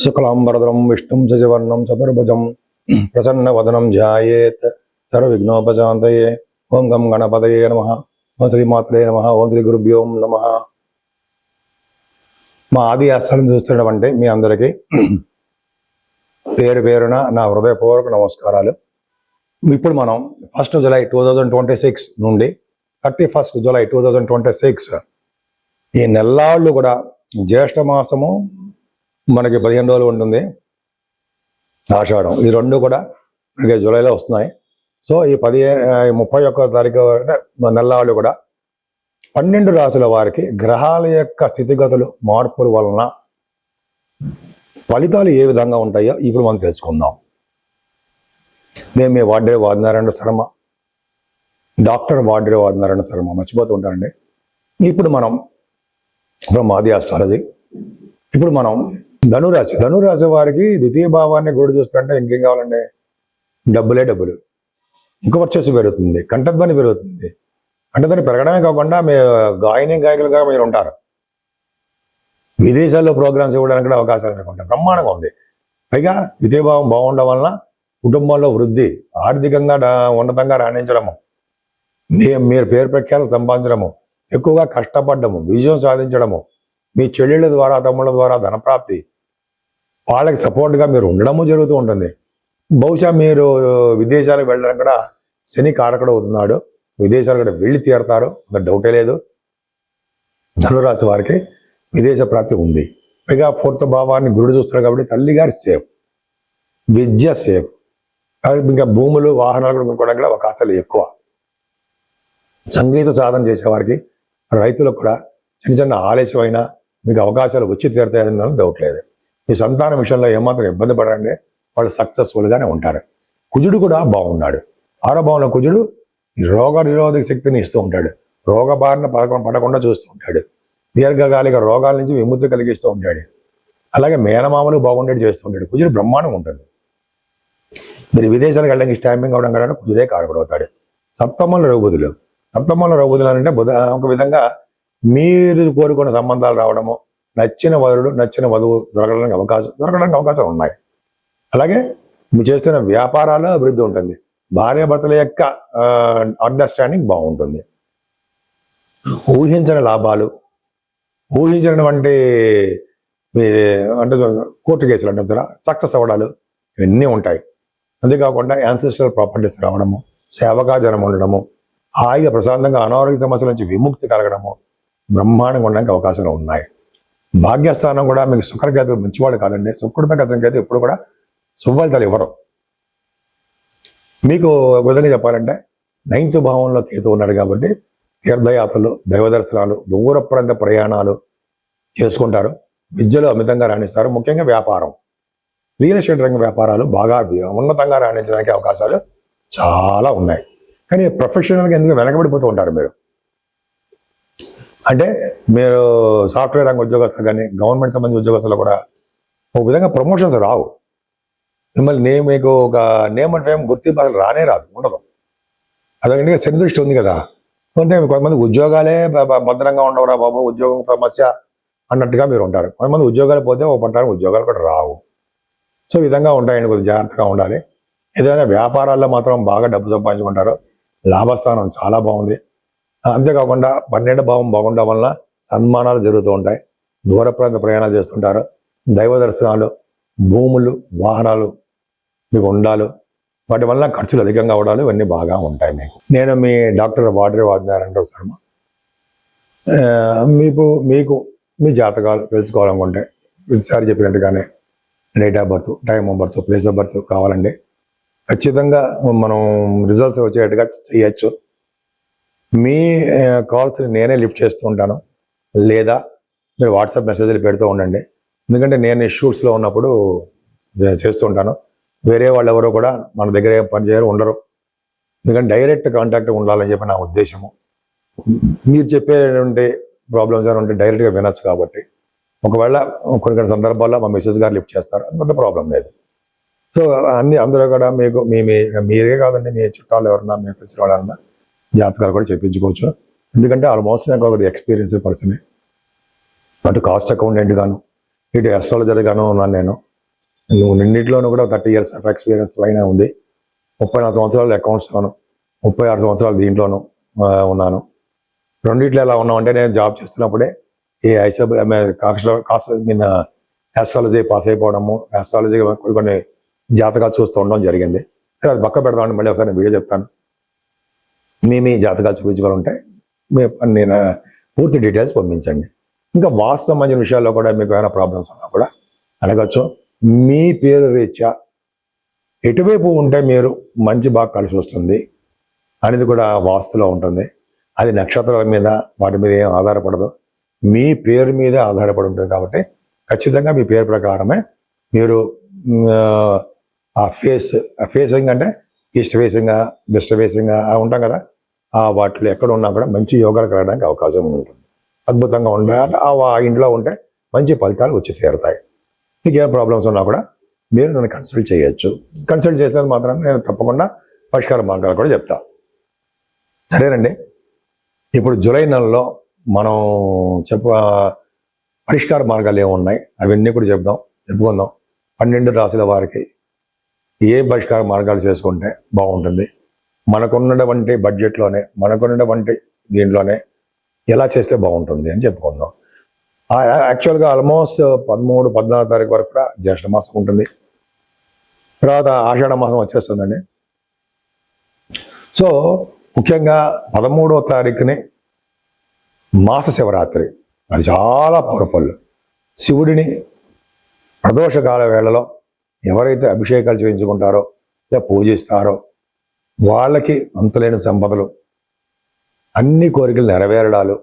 శుక్లాంబరధరం విష్ణుం శశివర్ణం చతుర్భుజం ప్రసన్నవదనం ధ్యాయేత్ సర్వవిఘ్నోపశాంతయే. ఓం గం గణపతయే నమః. ఓం శ్రీమాత్రే నమః. ఓం శ్రీ గురుభ్యో నమః. మా ఆది ఆశ్రమం చూస్తున్నటువంటి మీ అందరికీ పేరు పేరున నా హృదయపూర్వక నమస్కారాలు. ఇప్పుడు మనం 1 జూలై 2026 నుండి 31 జూలై 2026 ఈ నెల్లాళ్ళు కూడా జ్యేష్ఠ మాసము మనకి 15 రోజులు ఉంటుంది, ఆషాఢం, ఈ రెండు కూడా మనకి జూలైలో వస్తున్నాయి. సో ఈ 31 తారీఖు నెల్లాళ్ళు కూడా 12 రాశుల వారికి గ్రహాల యొక్క స్థితిగతులు మార్పుల వలన ఫలితాలు ఏ విధంగా ఉంటాయో ఇప్పుడు మనం తెలుసుకుందాం. నేను మీ వాడ్రే వాదినారాయణ శర్మ, డాక్టర్ వాడ్రే వాదినారాయణ శర్మ, మర్చిపోతూ ఉంటానండి. ఇప్పుడు మనం ఆది ఆస్ట్రాలజీ. ఇప్పుడు మనం ధనురాశి వారికి ద్వితీయ భావాన్ని గోడు చూస్తుంటే ఇంకేం కావాలండి? డబ్బులు, ఇంక వర్చస్సు పెరుగుతుంది, కంఠధ్వని పెరుగుతుంది. కంఠధ్వని పెరగడమే కాకుండా మీరు గాయకులుగా మీరు ఉంటారు. విదేశాల్లో ప్రోగ్రామ్స్ ఇవ్వడానికి కూడా అవకాశాలు మీకు ఉంటాయి. బ్రహ్మాండంగా ఉంది. పైగా ద్వితీయ భావం బాగుండడం వలన కుటుంబంలో వృద్ధి, ఆర్థికంగా ఉన్నతంగా రాణించడము, మీరు పేరు ప్రఖ్యాలు సంపాదించడము, ఎక్కువగా కష్టపడ్డము, విజయం సాధించడము, మీ చెల్లెళ్ళ ద్వారా తమ్ముళ్ళ ద్వారా ధనప్రాప్తి, వాళ్ళకి సపోర్ట్గా మీరు ఉండడము జరుగుతూ ఉంటుంది. బహుశా మీరు విదేశాలకు వెళ్ళడానికి కూడా శని కారకుడు అవుతున్నాడు. విదేశాలు కూడా వెళ్ళి తీరుతారు, అంత డౌటే లేదు. ధనురాశి వారికి విదేశ ప్రాప్తి ఉంది. పైగా 4th భావాన్ని గురుడు చూస్తారు కాబట్టి తల్లిగారి సేఫ్, విద్య సేఫ్. ఇంకా భూములు వాహనాలు కూడా కొనుక్కోవడానికి కూడా అవకాశాలు ఎక్కువ. సంగీత సాధన చేసేవారికి, రైతులకు కూడా చిన్న ఆలస్యమైనా మీకు అవకాశాలు వచ్చి తీరుతాయని డౌట్ లేదు. మీ సంతానం విషయంలో ఏమాత్రం ఇబ్బంది పడండి, వాళ్ళు సక్సెస్ఫుల్గానే ఉంటారు. కుజుడు కూడా బాగున్నాడు. 6వ భావంలో కుజుడు రోగ నిరోధక శక్తిని ఇస్తూ ఉంటాడు. రోగ బారిన పడకుండా చూస్తూ ఉంటాడు. దీర్ఘకాలిక రోగాల నుంచి విముక్తి కలిగిస్తూ ఉంటాడు. అలాగే మేనమామలు బాగుండేది చేస్తూ ఉంటాడు. కుజుడు బ్రహ్మాండంగా ఉంటుంది. మీరు విదేశాలకు వెళ్ళడానికి స్టాంపింగ్ అవడం కంటే కుజుడే కారకుడు అవుతాడు. సప్తమంలో రఘుబుధులు అంటే ఒక విధంగా మీరు కోరుకున్న సంబంధాలు రావడము, నచ్చిన వరుడు నచ్చిన వధువు దొరకడానికి అవకాశాలు ఉన్నాయి. అలాగే మీరు చేస్తున్న వ్యాపారాల్లో అభివృద్ధి ఉంటుంది. భార్యాభర్తల యొక్క అండర్స్టాండింగ్ బాగుంటుంది. ఊహించని లాభాలు, ఊహించినటువంటి అంటే కోర్టు కేసులు అంటారు, సక్సెస్ అవ్వడాలు ఇవన్నీ ఉంటాయి. అంతేకాకుండా యాన్సెస్ట్రల్ ప్రాపర్టీస్ రావడము, సేవకా జనం ఉండడము, హాయిగా ప్రశాంతంగా అనారోగ్య సమస్యల నుంచి విముక్తి కలగడము బ్రహ్మాండంగా ఉండడానికి అవకాశాలు ఉన్నాయి. భాగ్యస్థానం కూడా మీకు శుక్రకేతులు మంచివాడు కాదండి. శుక్రుడిపై కేతు ఎప్పుడు కూడా శుభఫలితాలు ఇవ్వరు. మీకు విధంగా చెప్పాలంటే 9th భావంలో కేతు ఉన్నాడు కాబట్టి తీర్థయాత్రలు, దైవ దర్శనాలు, దూర ప్రాంత ప్రయాణాలు చేసుకుంటారు. విద్యలో అమితంగా రాణిస్తారు. ముఖ్యంగా వ్యాపారం, రియల్ ఎస్టేట్ రంగ వ్యాపారాలు బాగా ఉన్నతంగా రాణించడానికి అవకాశాలు చాలా ఉన్నాయి. కానీ ప్రొఫెషనల్గా ఎందుకు వెనకబడిపోతూ ఉంటారు మీరు? అంటే మీరు సాఫ్ట్వేర్ రంగ ఉద్యోగస్తులు కానీ గవర్నమెంట్ సంబంధించిన ఉద్యోగస్తులు కూడా ఒక విధంగా ప్రమోషన్స్ రావు. మిమ్మల్ని మీకు ఒక నేమ్ అండ్ ఫేమ్ గుర్తింపు అసలు రాదు, ఉండదు. అదే శని దృష్టి ఉంది కదా. కొంతమంది ఉద్యోగాలే భద్రంగా ఉండవురా బాబు, ఉద్యోగం సమస్య అన్నట్టుగా మీరు ఉంటారు. కొంతమంది ఉద్యోగాలు పోతే ఒక పట్టానికి ఉద్యోగాలు కూడా రావు. సో ఈ విధంగా ఉంటాయండి. కొద్దిగా జాగ్రత్తగా ఉండాలి. ఏదైనా వ్యాపారాల్లో మాత్రం బాగా డబ్బు సంపాదించుకుంటారు. లాభస్థానం చాలా బాగుంది. అంతేకాకుండా 12వ భావం బాగుండడం వలన సన్మానాలు జరుగుతూ ఉంటాయి. దూర ప్రాంత ప్రయాణాలు చేస్తుంటారు. దైవ దర్శనాలు, భూములు, వాహనాలు మీకు ఉండాలి. వాటి వల్ల ఖర్చులు అధికంగా అవడాలు ఇవన్నీ బాగా ఉంటాయి మీకు. నేను మీ డాక్టర్ వాడ్రే వాదినారాయణ శర్మ. మీకు మీ జాతకాలు తెలుసుకోవాలనుకుంటే ప్రతిసారి చెప్పినట్టుగానే date of birth, time of birth, place of birth కావాలండి. ఖచ్చితంగా మనం రిజల్ట్స్ వచ్చేట్టుగా చేయొచ్చు. మీ కాల్స్ నేనే లిఫ్ట్ చేస్తూ ఉంటాను, లేదా మీరు వాట్సాప్ మెసేజ్లు పెడుతూ ఉండండి. ఎందుకంటే నేను షూట్స్లో ఉన్నప్పుడు చేస్తూ ఉంటాను. వేరే వాళ్ళు ఎవరో కూడా మన దగ్గర ఏం పని చేయరు, ఉండరు. ఎందుకంటే డైరెక్ట్ కాంటాక్ట్ ఉండాలని చెప్పి నా ఉద్దేశము. మీరు చెప్పేటువంటి ప్రాబ్లమ్స్ ఏమైనా ఉంటే డైరెక్ట్గా వినొచ్చు. కాబట్టి ఒకవేళ కొన్ని సందర్భాల్లో మా మిస్సెస్ గారు లిఫ్ట్ చేస్తారు, అది పెద్ద ప్రాబ్లం లేదు. సో అందరూ కూడా మీకు మీరే కాదండి, మీ చుట్టాలు ఎవరన్నా, మీ తెలిసిన వాళ్ళన్నా జాతకాలు కూడా చెప్పించుకోవచ్చు. ఎందుకంటే ఆల్మోస్ట్ నాకు ఒక ఎక్స్పీరియన్స్ పర్సనే. అటు కాస్ట్ అకౌంటెంట్ గాను, ఇటు అస్ట్రాలజర్ గాను ఉన్నాను నేను. నువ్వు రెండింటిలోనూ కూడా 30 years ఆఫ్ ఎక్స్పీరియన్స్ పైన ఉంది. 34 సంవత్సరాలు అకౌంట్స్లోను, 36 సంవత్సరాలు దీంట్లోనూ ఉన్నాను. రెండిట్లో ఎలా ఉన్నామంటే నేను జాబ్ చేస్తున్నప్పుడే ఈ ఆస్ట్రాలజీ పాస్ అయిపోవడము, ఆస్ట్రాలజీ కొన్ని జాతకాలు చూస్తూ ఉండడం జరిగింది. సరే అది పక్క పెడదామని మళ్ళీ ఒకసారి వీడియో చెప్తాను. మీ జాతకాలు చూపించుకోవాలంటే నేను పూర్తి డీటెయిల్స్ పంపించండి. ఇంకా వాస్తు సంబంధించిన విషయాల్లో కూడా మీకు ఏమైనా ప్రాబ్లమ్స్ ఉన్నా కూడా అడగచ్చు. మీ పేరు రీత్యా ఎటువైపు ఉంటే మీరు మంచి బాగా కలిసి వస్తుంది అనేది కూడా వాస్తులో ఉంటుంది. అది నక్షత్రాల మీద వాటి మీద ఏం ఆధారపడదు, మీ పేరు మీదే ఆధారపడి ఉంటుంది. కాబట్టి ఖచ్చితంగా మీ పేరు ప్రకారమే మీరు ఫేసింగ్ అంటే ఈస్ట్ ఫేసింగ్గా, వెస్ట్ ఫేసింగ్గా ఉంటాం కదా, వాటిలో ఎక్కడ ఉన్నా కూడా మంచి యోగాలు కలగడానికి అవకాశం ఉంటుంది. అద్భుతంగా ఉండాలి. ఆ ఇంట్లో ఉంటే మంచి ఫలితాలు వచ్చి తీరుతాయి. మీకు ఏ ప్రాబ్లమ్స్ ఉన్నా కూడా మీరు నన్ను కన్సల్ట్ చేయొచ్చు. కన్సల్ట్ చేసినందుకు మాత్రం నేను తప్పకుండా పరిష్కార మార్గాలు కూడా చెప్తా. సరేనండి, ఇప్పుడు జూలై నెలలో మనం పరిష్కార మార్గాలు ఏమున్నాయి అవన్నీ కూడా చెప్పుకుందాం. 12 రాశుల వారికి ఏ పరిష్కార మార్గాలు చేసుకుంటే బాగుంటుంది, మనకున్నటువంటి బడ్జెట్లోనే, మనకున్నటువంటి దీంట్లోనే ఎలా చేస్తే బాగుంటుంది అని చెప్పుకుందాం. యాక్చువల్గా ఆల్మోస్ట్ 13, 14 తారీఖు వరకు కూడా జ్యేష్ఠ మాసం ఉంటుంది. తర్వాత ఆషాఢ మాసం వచ్చేస్తుందండి. సో ముఖ్యంగా 13వ తారీఖుని మాస శివరాత్రి, అది చాలా పవర్ఫుల్. శివుడిని ప్రదోషకాల వేళలో ఎవరైతే అభిషేకాలు చేయించుకుంటారో లేదా పూజిస్తారో వాళ్ళకి అంతులేని సంపదలు, అన్ని కోరికలు నెరవేరడాలు,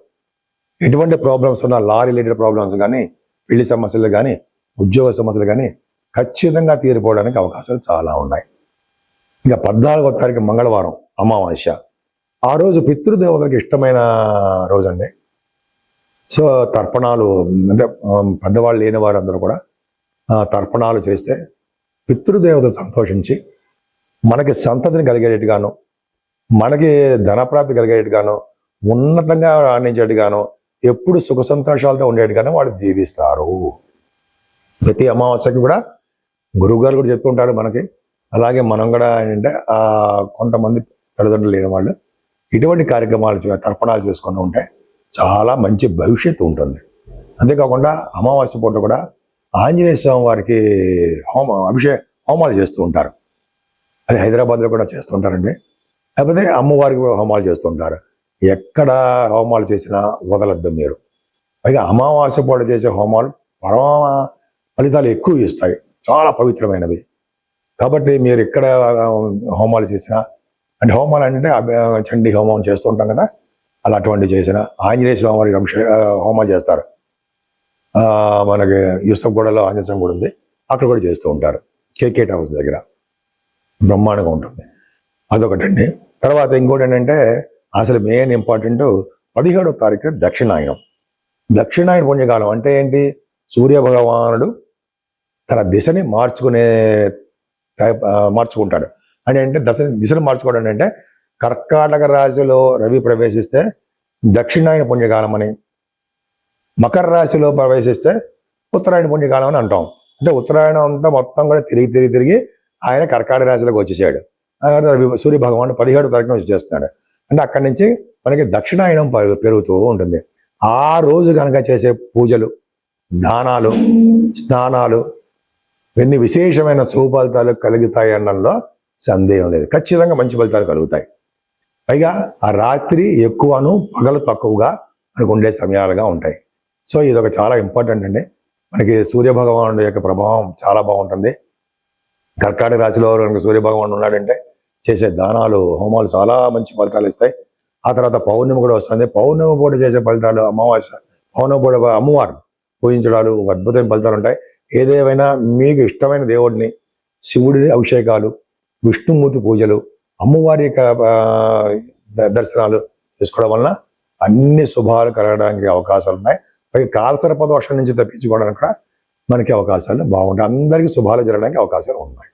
ఎటువంటి ప్రాబ్లమ్స్ ఉన్నా, లా రిలేటెడ్ ప్రాబ్లమ్స్ కానీ, పెళ్లి సమస్యలు కానీ, ఉద్యోగ సమస్యలు కానీ ఖచ్చితంగా తీరిపోవడానికి అవకాశాలు చాలా ఉన్నాయి. ఇంకా 14వ తారీఖు మంగళవారం అమావాస్య. ఆ రోజు పితృదేవతలకు ఇష్టమైన రోజు అండి. సో తర్పణాలు అంటే పెద్దవాళ్ళు లేని వారందరూ కూడా తర్పణాలు చేస్తే పితృదేవత సంతోషించి మనకి సంతతిని కలిగేటట్టుగాను, మనకి ధనప్రాప్తి కలిగేటట్టుగాను, ఉన్నతంగా రాణించేట్టుగాను, ఎప్పుడు సుఖ సంతోషాలతో ఉండేట్టుగాను వాళ్ళు దీవిస్తారు. ప్రతి అమావాస్యకి కూడా గురువుగారు కూడా చెప్తుంటారు మనకి. అలాగే మనం కూడా ఏంటంటే కొంతమంది తల్లిదండ్రులు లేని వాళ్ళు ఇటువంటి కార్యక్రమాలు తర్పణాలు చేసుకుని ఉంటే చాలా మంచి భవిష్యత్తు ఉంటుంది. అంతేకాకుండా అమావాస్య పూట కూడా ఆంజనేయ స్వామి వారికి హోమాలు చేస్తూ ఉంటారు. అది హైదరాబాద్లో కూడా చేస్తుంటారండి. లేకపోతే అమ్మవారికి హోమాలు చేస్తుంటారు. ఎక్కడ హోమాలు చేసినా వదలద్దు మీరు. పైగా అమావాస్య పూట చేసే హోమాలు పరమ ఫలితాలు ఎక్కువ ఇస్తాయి, చాలా పవిత్రమైనవి. కాబట్టి మీరు ఎక్కడ హోమాలు చేసినా, అంటే హోమాలు అంటే చండీ హోమం చేస్తుంటాం కదా, అలా అటువంటి చేసిన ఆంజనేయ స్వామి వారికి హోమాలు చేస్తారు. మనకి యూసఫ్గూడలో ఆంజనేయ స్వామి కూడా ఉంది, అక్కడ కూడా చేస్తూ ఉంటారు. కేకేట్ హౌస్ దగ్గర బ్రహ్మాండంగా ఉంటుంది. అదొకటండి. తర్వాత ఇంకోటి ఏంటంటే అసలు మెయిన్ ఇంపార్టెంట్ 17వ తారీఖు దక్షిణాయనం. దక్షిణాయన పుణ్యకాలం అంటే ఏంటి? సూర్య భగవానుడు తన దిశని మార్చుకుంటాడు. అంటే దిశను మార్చుకోవడం అంటే కర్కాటక రాశిలో రవి ప్రవేశిస్తే దక్షిణాయన పుణ్యకాలం అని, మకర రాశిలో ప్రవేశిస్తే ఉత్తరాయణ పుణ్యకాలం అని అంటాం. అంటే ఉత్తరాయణం అంతా మొత్తం కూడా తిరిగి ఆయన కర్కాటక రాశిలోకి వచ్చేసాడు. సూర్య భగవానుడు 17వ తారీఖున వచ్చేస్తున్నాడు. అంటే అక్కడి నుంచి మనకి దక్షిణాయనం పెరుగుతూ ఉంటుంది. ఆ రోజు కనుక చేసే పూజలు, దానాలు, స్నానాలు ఇవన్నీ విశేషమైన సుఫలితాలు కలుగుతాయి అనడంలో సందేహం లేదు. ఖచ్చితంగా మంచి ఫలితాలు కలుగుతాయి. పైగా ఆ రాత్రి ఎక్కువను పగలు తక్కువగా మనకు ఉండే సమయాలుగా ఉంటాయి. సో ఇదొక చాలా ఇంపార్టెంట్ అండి. మనకి సూర్యభగవానుడు యొక్క ప్రభావం చాలా బాగుంటుంది. కర్కాటక రాశిలో కనుక సూర్యభగవానుడు ఉన్నాడంటే చేసే దానాలు, హోమాలు చాలా మంచి ఫలితాలు ఇస్తాయి. ఆ తర్వాత పౌర్ణమి కూడా వస్తుంది. పౌర్ణమి పూట చేసే ఫలితాలు, అమావాస్య పౌర్ణమి పూట అమ్మవారు పూజించడాలు అద్భుతమైన ఫలితాలు ఉంటాయి. ఏదేమైనా మీకు ఇష్టమైన దేవుడిని, శివుడి అభిషేకాలు, విష్ణుమూర్తి పూజలు, అమ్మవారి దర్శనాలు చేసుకోవడం వలన అన్ని శుభాలు కలగడానికి అవకాశాలు ఉన్నాయి. పైగా కాలసర్ప దోషం నుంచి తప్పించుకోవడానికి కూడా మనకి అవకాశాలు బాగుంటాయి. అందరికీ శుభాలు జరగడానికి అవకాశాలు ఉన్నాయి.